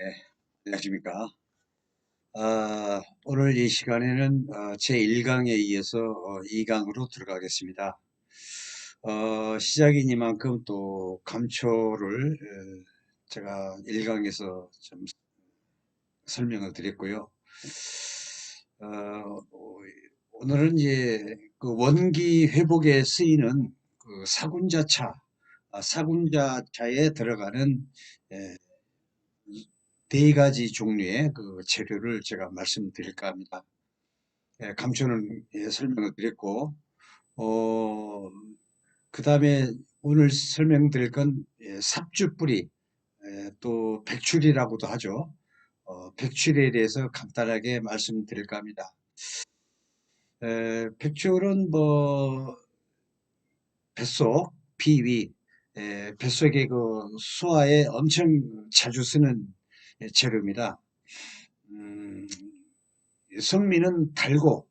네, 안녕하십니까. 오늘 이 시간에는 제 1강에 이어서 2강으로 들어가겠습니다. 시작이니만큼 또 감초를 제가 1강에서 좀 설명을 드렸고요. 어, 오늘은 이제 그 원기 회복에 쓰이는 그 사군자차, 사군자차에 들어가는 에, 네 가지 종류의 그 재료를 제가 말씀드릴까 합니다. 감초는 설명을 드렸고, 어, 그 다음에 오늘 설명드릴 건 삽주 뿌리, 또 백출이라고도 하죠. 백출에 대해서 간단하게 말씀드릴까 합니다. 백출은 뭐 뱃속, 비위, 뱃속의 그 소화에 엄청 자주 쓰는 재료입니다. 음, 성미는 달고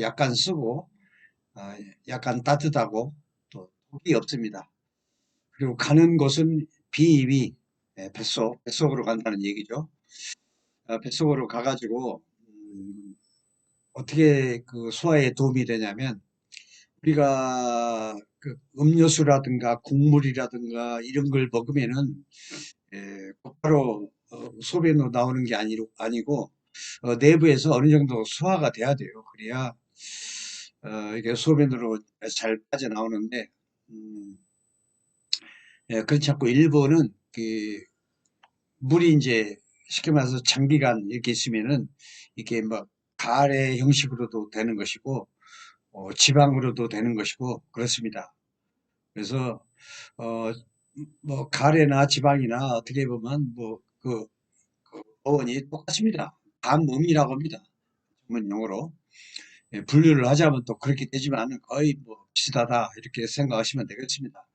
약간 쓰고, 약간 따뜻하고, 또 독이 없습니다. 그리고 가는 곳은 비위, 뱃속으로 간다는 얘기죠. 뱃속으로 가가지고, 어떻게 그 소화에 도움이 되냐면, 우리가 그 음료수라든가 국물이라든가 이런 걸 먹으면은, 곧바로 소변으로 나오는 게 아니고, 내부에서 어느 정도 소화가 돼야 돼요. 그래야 이게 소변으로 잘 빠져나오는데, 음, 그렇지 않고 일부는 그 물이 이제 쉽게 말해서 장기간 이렇게 있으면은 이게 뭐 가래 형식으로도 되는 것이고, 지방으로도 되는 것이고 그렇습니다. 그래서 어, 뭐 가래나 지방이나 어떻게 보면 뭐그 어원이 똑같습니다. 반몸이라고 합니다. 전문 용어로. 분류를 하자면 또 그렇게 되지만 거의 뭐 비슷하다 이렇게 생각하시면 되겠습니다.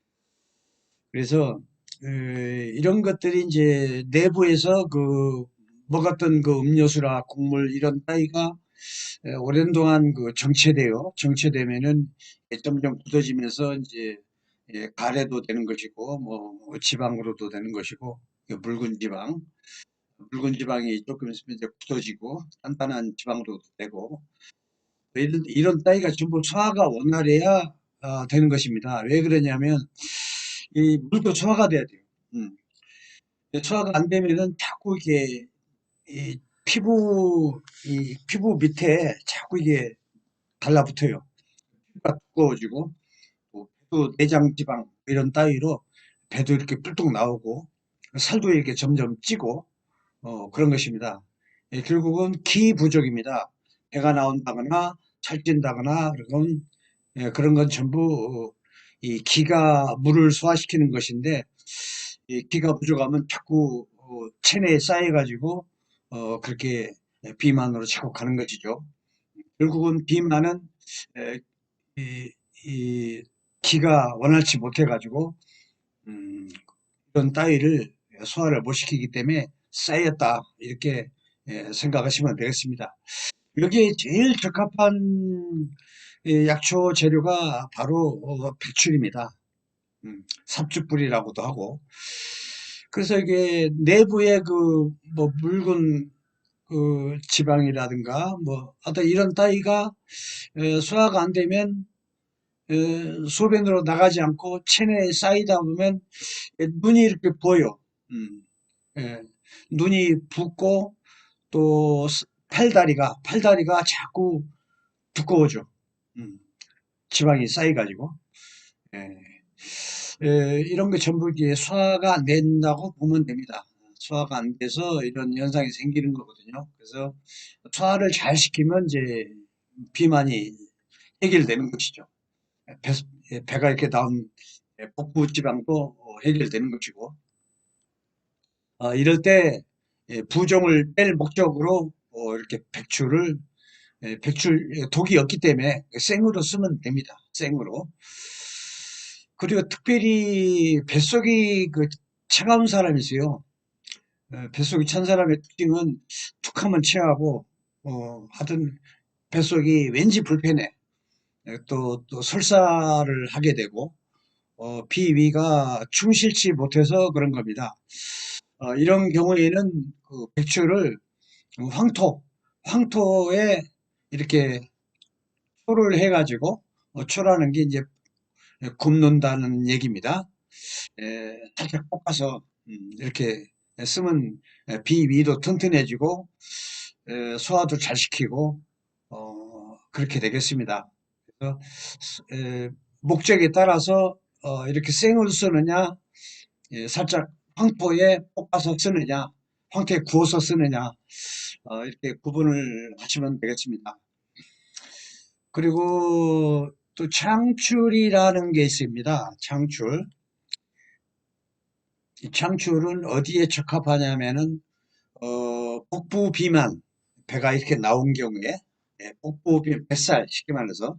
그래서 이런 것들이 이제 내부에서 그 먹었던 그 음료수나 국물 이런 따위가 오랜 동안 그 정체되면은 점점 굳어지면서 이제 가래도 되는 것이고 뭐 지방으로도 되는 것이고 묽은 지방이 조금 있으면 이제 굳어지고 단단한 지방으로도 되고 이런 따위가 전부 소화가 원활해야 되는 것입니다. 왜 그러냐면 이 물도 소화가 돼야 돼요. 음. 소화가 안 되면은 자꾸 이게 이 피부 밑에 자꾸 이게 달라붙어요. 피부가 두꺼워지고 또 내장 지방 이런 따위로 배도 이렇게 뿔뚝 나오고 살도 이렇게 점점 찌고 그런 것입니다. 결국은 기 부족입니다. 배가 나온다거나 살찐다거나 그런 건 전부 이 기가 물을 소화시키는 것인데 이 기가 부족하면 자꾸 체내에 쌓여가지고 그렇게 비만으로 자꾸 가는 것이죠. 결국은 비만은 에, 이, 이 기가 원활치 못해가지고 음, 이런 따위를 소화를 못 시키기 때문에 쌓였다 이렇게 생각하시면 되겠습니다. 여기에 제일 적합한 약초 재료가 바로 배출입니다. 삽주뿌리라고도 하고. 그래서 이게 내부에 그 뭐 묽은 그 지방이라든가 뭐 하여튼 이런 따위가 소화가 안 되면 소변으로 나가지 않고 체내에 쌓이다 보면 눈이 이렇게 보여. 음, 예, 눈이 붓고 또 팔다리가 자꾸 두꺼워져. 음, 지방이 쌓여가지고. 예. 이런 게 전부 이제 소화가 안 된다고 보면 됩니다. 소화가 안 돼서 이런 현상이 생기는 거거든요. 그래서 소화를 잘 시키면 이제 비만이 해결되는 것이죠. 배가 이렇게 나온 복부 지방도 해결되는 것이고, 이럴 때 부종을 뺄 목적으로 이렇게 백출 독이 없기 때문에 생으로 쓰면 됩니다. 생으로. 그리고 특별히 뱃속이 그 차가운 사람이세요. 뱃속이 찬 사람의 특징은 툭 하면 체하고, 하여튼 뱃속이 왠지 불편해. 또 설사를 하게 되고, 비위가 충실치 못해서 그런 겁니다. 이런 경우에는 그 배추를 황토에 이렇게 초를 해가지고, 초라는 게 이제 굽는다는 얘기입니다. 살짝 볶아서 이렇게 쓰면 비위도 튼튼해지고 소화도 잘 시키고 그렇게 되겠습니다. 그래서 목적에 따라서 이렇게 생을 쓰느냐, 살짝 황토에 볶아서 쓰느냐, 황토에 구워서 쓰느냐, 이렇게 구분을 하시면 되겠습니다. 그리고 또 창출이라는 게 있습니다. 창출. 이 창출은 어디에 적합하냐면은 복부 비만, 배가 이렇게 나온 경우에, 복부 비만, 뱃살, 쉽게 말해서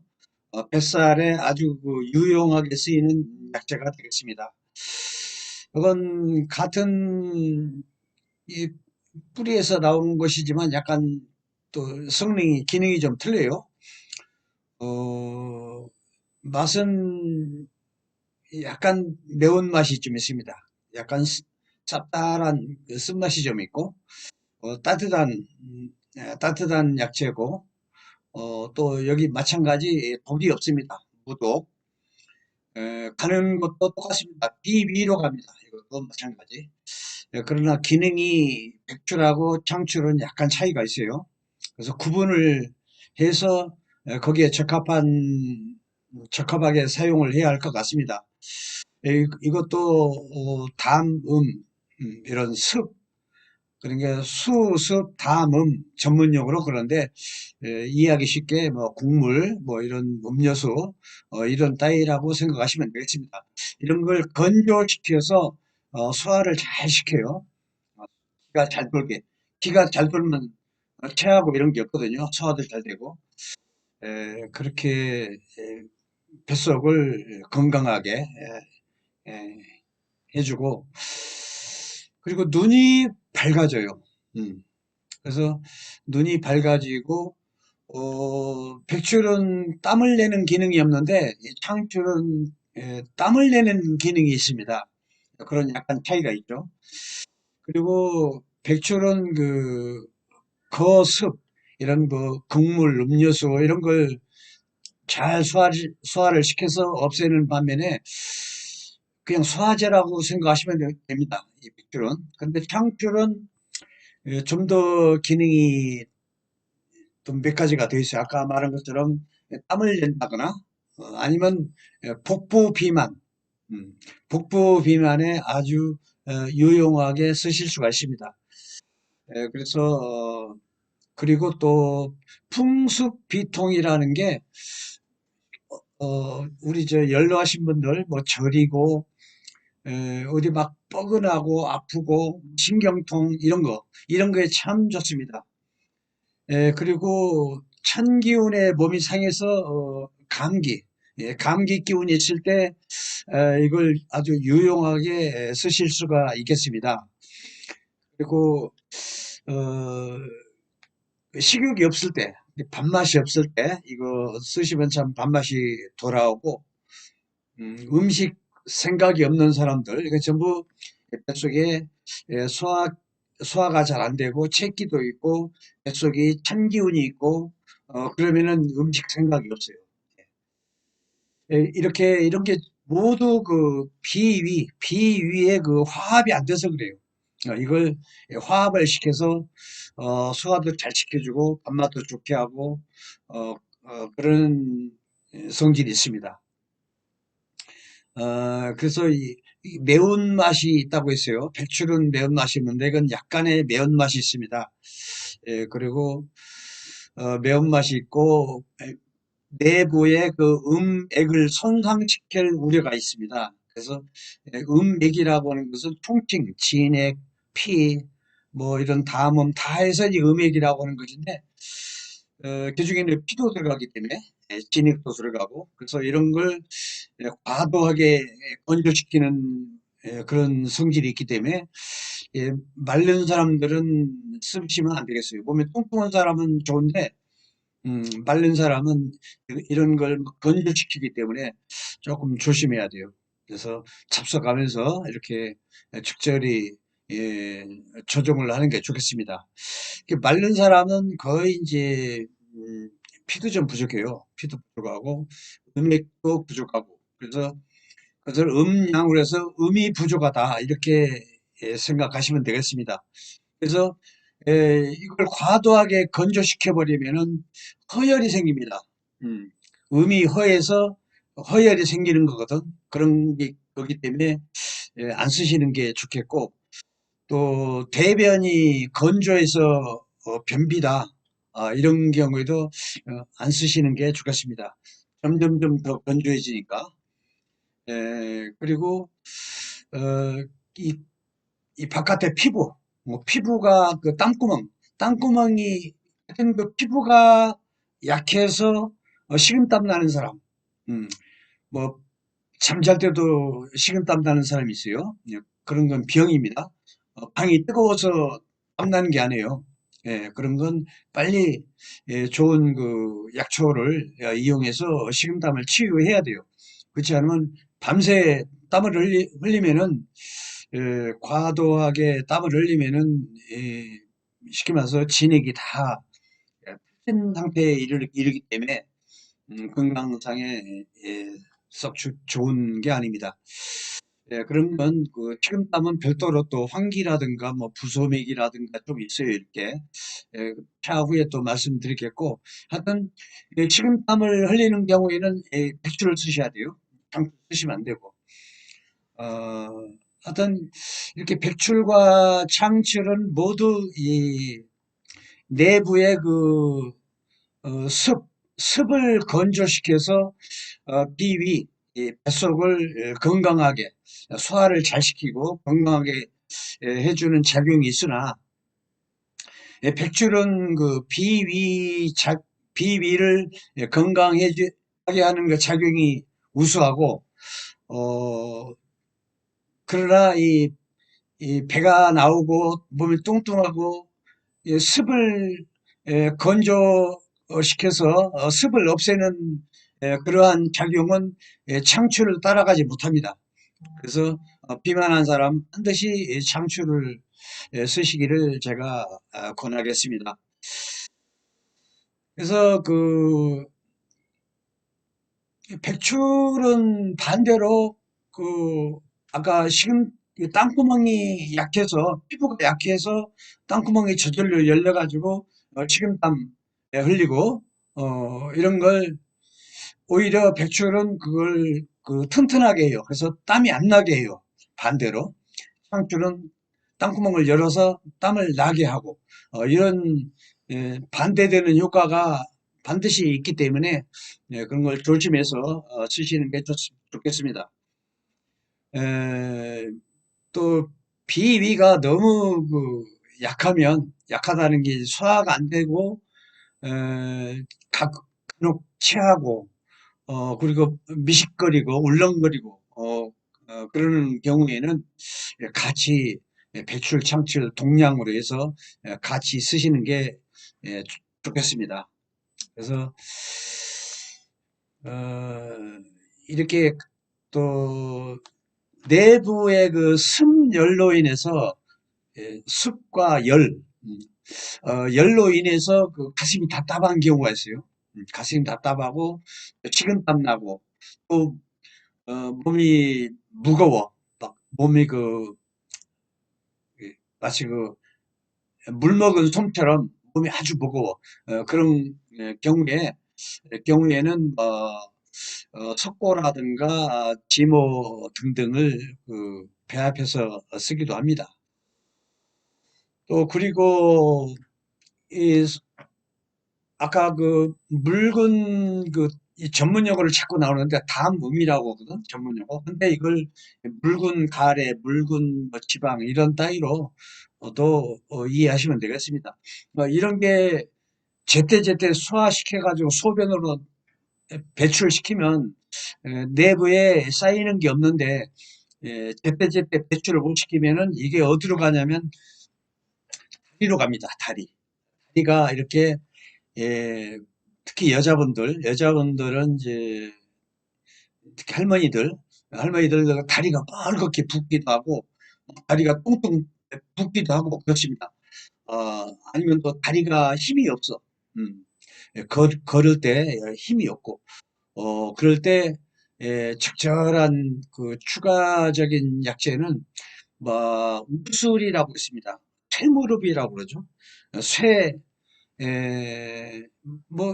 뱃살에 아주 그 유용하게 쓰이는 약재가 되겠습니다. 이건 같은 이 뿌리에서 나오는 것이지만 약간 또 성능이, 기능이 좀 틀려요. 어, 맛은 약간 매운맛이 좀 있습니다. 약간 쌉쌀한 그 쓴맛이 좀 있고, 따뜻한 약재고, 또 여기 마찬가지 독이 없습니다. 무독. 가는 것도 똑같습니다. 비위로 갑니다. 이것도 마찬가지. 그러나 기능이 백출하고 창출은 약간 차이가 있어요. 그래서 구분을 해서 거기에 적합하게 사용을 해야 할 것 같습니다. 이것도 이런 그러니까 습, 전문 용어로 그런데 이해하기 쉽게 뭐 국물, 뭐 이런 음료수, 이런 따위라고 생각하시면 되겠습니다. 이런 걸 건조시켜서 소화를 잘 시켜요. 어, 기가 잘 돌게. 기가 잘 돌면 체하고 이런 게 없거든요. 소화도 잘 되고. 그렇게 뱃속을 건강하게 에, 해주고, 그리고 눈이 밝아져요. 음. 그래서 눈이 밝아지고, 백출은 땀을 내는 기능이 없는데, 이 창출은 땀을 내는 기능이 있습니다. 그런 약간 차이가 있죠. 그리고 백출은 그 거습, 이런 뭐 곡물, 음료수 이런 걸 잘 소화를 시켜서 없애는 반면에 그냥 소화제라고 생각하시면 됩니다. 이 백출은. 근데 창출은 좀 더 기능이 또 몇 가지가 더 있어요. 아까 말한 것처럼 땀을 낸다거나 아니면 복부 비만, 복부 비만에 아주 유용하게 쓰실 수가 있습니다. 그래서 그리고 또 풍습비통이라는 게 우리 저 연로하신 분들 뭐 저리고 어디 막 뻐근하고 아프고 신경통 이런 거에 참 좋습니다. 그리고 찬 기운에 몸이 상해서 감기, 감기 기운이 있을 때 이걸 아주 유용하게 쓰실 수가 있겠습니다. 그리고 어, 식욕이 없을 때, 밥맛이 없을 때 이거 쓰시면 참 밥맛이 돌아오고 음식 생각이 없는 사람들, 이거 전부 뱃속에 소화가 잘 안 되고 체기도 있고 뱃속이 찬 기운이 있고 그러면은 음식 생각이 없어요. 이렇게 이런 게 모두 그 비위의 그 화합이 안 돼서 그래요. 이걸 화합을 시켜서 소화도 잘 시켜주고 밥맛도 좋게 하고 그런 성질이 있습니다. 그래서 이 매운맛이 있다고 했어요. 배추는 매운맛이 있는데 이건 약간의 매운맛이 있습니다. 그리고 매운맛이 있고 내부의 그 음액을 손상시킬 우려가 있습니다. 그래서 음액이라고 하는 것은 통증, 진액, 피, 뭐 이런 담음 다 해서 이 음액이라고 하는 것인데 그중에는 피도 들어가기 때문에 진액도 들어가고 그래서 이런 걸 과도하게 건조시키는 그런 성질이 있기 때문에 마른 사람들은 쓰시면 안 되겠어요. 몸에 뚱뚱한 사람은 좋은데 마른 사람은 이런 걸 건조시키기 때문에 조금 조심해야 돼요. 그래서 잡숴가면서 이렇게 적절히 예, 조정을 하는 게 좋겠습니다. 마른 사람은 거의 이제 피도 좀 부족해요. 피도 부족하고 음액도 부족하고 그래서 그것을 음양으로 해서 음이 부족하다 이렇게 생각하시면 되겠습니다. 그래서 이걸 과도하게 건조시켜 버리면은 허열이 생깁니다. 음, 음이 허해서 허열이 생기는 거거든. 그런 게 거기 때문에 안 쓰시는 게 좋겠고 또 대변이 건조해서 변비다 이런 경우에도 안 쓰시는 게 좋겠습니다. 점점점 더 건조해지니까. 그리고 어, 이, 이 바깥에 피부, 뭐 피부가 그 땅구멍이 하여튼 그 피부가 약해서 식은땀 나는 사람, 음, 뭐 잠잘 때도 식은땀 나는 사람이 있어요. 예, 그런 건 병입니다. 방이 뜨거워서 땀 나는 게 아니에요. 예, 그런 건 빨리 좋은 그 약초를 이용해서 식은땀을 치유해야 돼요. 그렇지 않으면 밤새 땀을 흘리면은 과도하게 땀을 흘리면은 쉽게 말해서 진액이 다 풀린 상태에 이르기 때문에 건강상에 썩 좋은 게 아닙니다. 그런 건 그 식은땀은 별도로 또 환기라든가 뭐 부소맥이라든가 좀 있어요 이렇게 차후에 또 말씀드리겠고 하여튼 식은땀을 흘리는 경우에는 백주를 쓰셔야 돼요. 장수 쓰시면 안 되고 하여튼 이렇게 백출과 창출은 모두 이 내부의 그 습을 건조시켜서 비위, 이 뱃속을 건강하게 소화를 잘 시키고 건강하게 해주는 작용이 있으나 백출은 그 비위를 건강하게 하는 그 작용이 우수하고 어 그러나 이 배가 나오고 몸이 뚱뚱하고 습을 건조시켜서 습을 없애는 그러한 작용은 창출을 따라가지 못합니다. 그래서 비만한 사람 반드시 창출을 쓰시기를 제가 권하겠습니다. 그래서 그 백출은 반대로 그 아까 식은 땅구멍이 약해서 피부가 약해서 땅구멍이 저절로 열려가지고 식은땀 흘리고 이런 걸 오히려 백출은 그걸 그 튼튼하게 해요. 그래서 땀이 안 나게 해요. 반대로 창출은 땅구멍을 열어서 땀을 나게 하고 이런 반대되는 효과가 반드시 있기 때문에 그런 걸 조심해서 쓰시는 게 좋겠습니다. 에, 또 비위가 너무 그 약하다는 게 소화가 안 되고 간혹 체하고 그리고 미식거리고 울렁거리고 그러는 경우에는 같이 배출 창출 동량으로 해서 같이 쓰시는 게 좋겠습니다. 그래서 어, 이렇게 또 내부의 그 습열로 인해서 습과 열로 인해서 그 가슴이 답답한 경우가 있어요. 가슴이 답답하고 식은땀 나고 또 몸이 무거워. 막 몸이 마치 물 먹은 솜처럼 몸이 아주 무거워. 그런 경우에는 석고라든가 지모 등등을 그 배합해서 쓰기도 합니다. 또 그리고 이 아까 그 묽은 이 전문 용어를 자꾸 나오는데 담음이라고 하거든 전문 용어. 근데 이걸 묽은 가래, 묽은 뭐 지방 이런 따위로 또 이해하시면 되겠습니다. 이런 게 제때제때 소화시켜 가지고 소변으로 배출시키면 내부에 쌓이는 게 없는데 제때제때 배출을 못 시키면은 이게 어디로 가냐면 다리로 갑니다. 다리가 이렇게 예, 특히 여자분들은 이제 특히 할머니들 다리가 뻘겋게 붓기도 하고 다리가 붓기도 하고 그렇습니다. 아니면 또 다리가 힘이 없어. 음, 걸을 때 힘이 없고, 그럴 때 적절한 그 추가적인 약재는 우술이라고 있습니다. 쇠무릎이라고 그러죠. 쇠, 에,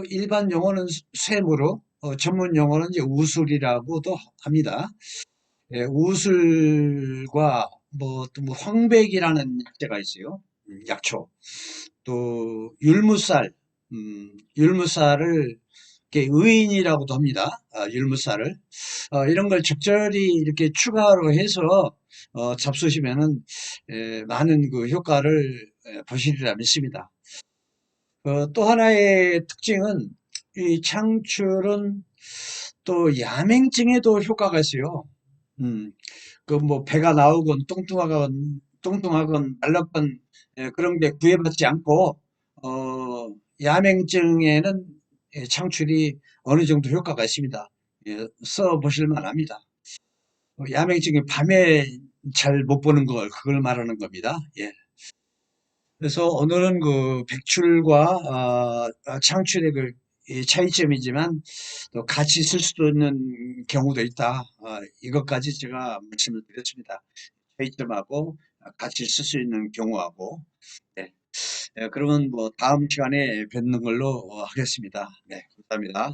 일반 용어는 쇠무릎, 전문 용어는 이제 우술이라고도 합니다. 우술과 또 황백이라는 약재가 있어요. 약초. 또 율무살을 이렇게 의인이라고도 합니다. 율무살을. 이런 걸 적절히 이렇게 추가로 해서 잡수시면은 많은 그 효과를 보시리라 믿습니다. 또 하나의 특징은 이 창출은 또 야맹증에도 효과가 있어요. 음, 그 배가 나오건 뚱뚱하건 말랐건 그런 게 구애받지 않고 야맹증에는 창출이 어느 정도 효과가 있습니다. 써 보실 만합니다. 야맹증이 밤에 잘 못 보는 걸 그걸 말하는 겁니다. 예. 그래서 오늘은 그 백출과 창출의 이 차이점이지만 또 같이 쓸 수도 있는 경우도 있다. 이것까지 제가 말씀을 드렸습니다. 차이점하고 같이 쓸 수 있는 경우하고. 네. 그러면 다음 시간에 뵙는 걸로 하겠습니다. 네, 감사합니다.